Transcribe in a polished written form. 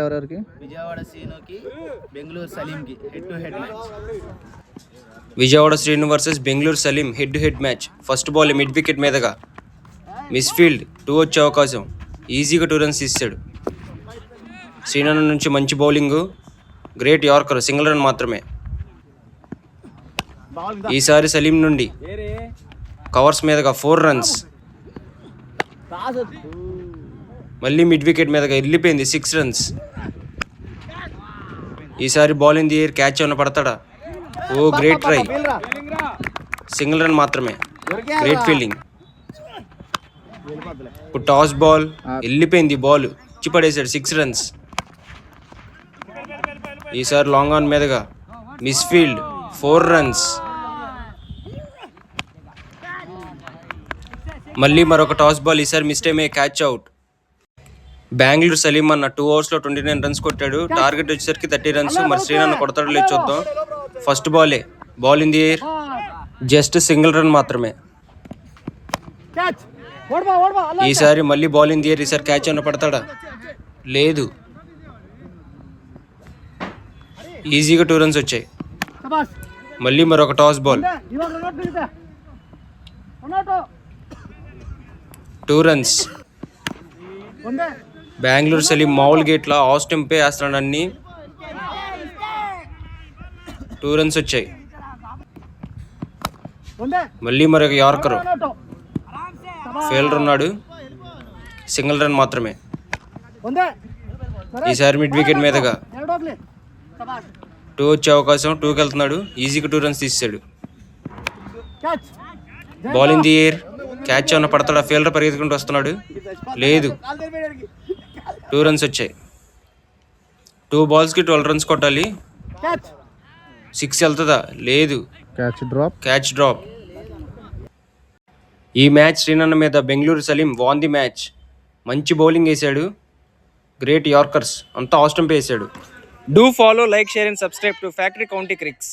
ఎవరెవరికి? విజయవాడ శ్రీనుకి బెంగళూరు సలీంకి head to head match. Vijayawada Srinu versus Bengaluru Salim head to head match. First ball mid wicket మీదగా misfield 2 వచ్చే అవకాశం, ఈజీగా 2 రన్స్ తీసాడు. శ్రీనన్న నుంచి మంచి bowling, great yorker, single run మాత్రమే. ఈసారి సలీం నుండి కవర్స్ మీదగా 4 రన్స్. మళ్ళీ మిడ్ వికెట్ మీదగా వెళ్ళిపోయింది 6 రన్స్. ఈసారి ball in the air, catch ఏమైనా పడతాడా? Oh great try, single run మాత్రమే. Great fielding. ఇప్పుడు టాస్ బాల్, వెళ్ళిపోయింది బాల్, ఇచ్చి పడేశాడు 6 రన్స్. ఈసారి లాంగ్ ఆన్ మీదగా మిస్ ఫీల్డ్ 4 రన్స్. మళ్ళీ మరొక టాస్ బాల్, ఈసారి mistake catch out. Bengaluru Salim అన్న 2 ఓవర్స్లో 29 రన్స్ కొట్టాడు. టార్గెట్ వచ్చేసరికి 30 రన్స్. మరి శ్రీనన్న కొడతాడో లేదు చూద్దాం. First ball in the air, just single run మాత్రమే. ఈసారి మళ్ళీ బాల్ ఇన్ ది ఎయిర్, ఈసారి క్యాచ్ ఏమైనా పడతాడా? లేదు. ఈజీగా 2 రన్స్ వచ్చాయి. మళ్ళీ మరొక toss ball, 2 runs. Bengaluru Salim మామూలు గేట్లా ఆస్టంపే వేస్తున్నాడు అన్ని. 2 రన్స్ వచ్చాయి. మళ్ళీ మరొక యార్కర్, ఫీల్డర్ ఉన్నాడు, సింగిల్ రన్ మాత్రమే. ఈసారి మిడ్ వికెట్ మీదగా 2 వచ్చే అవకాశం, 2కి వెళ్తున్నాడు, ఈజీగా 2 రన్స్ తీసాడు. Ball in the air, catch ఏమన్నా పడతాడా? ఫీల్డర్ పరిగెత్తుకుంటూ వస్తున్నాడు, లేదు. 2 రన్స్ వచ్చాయి. 2 బాల్స్కి 12 రన్స్ కొట్టాలి. 6 వెళ్తుందా? లేదు. Catch drop. ఈ మ్యాచ్ శ్రీనన్న మీద Bengaluru Salim won the match. మంచి బౌలింగ్ వేశాడు, గ్రేట్ యార్కర్స్, అంతా ఆస్టంపే వేశాడు. Do follow, like, share and subscribe to Factory County Cricks.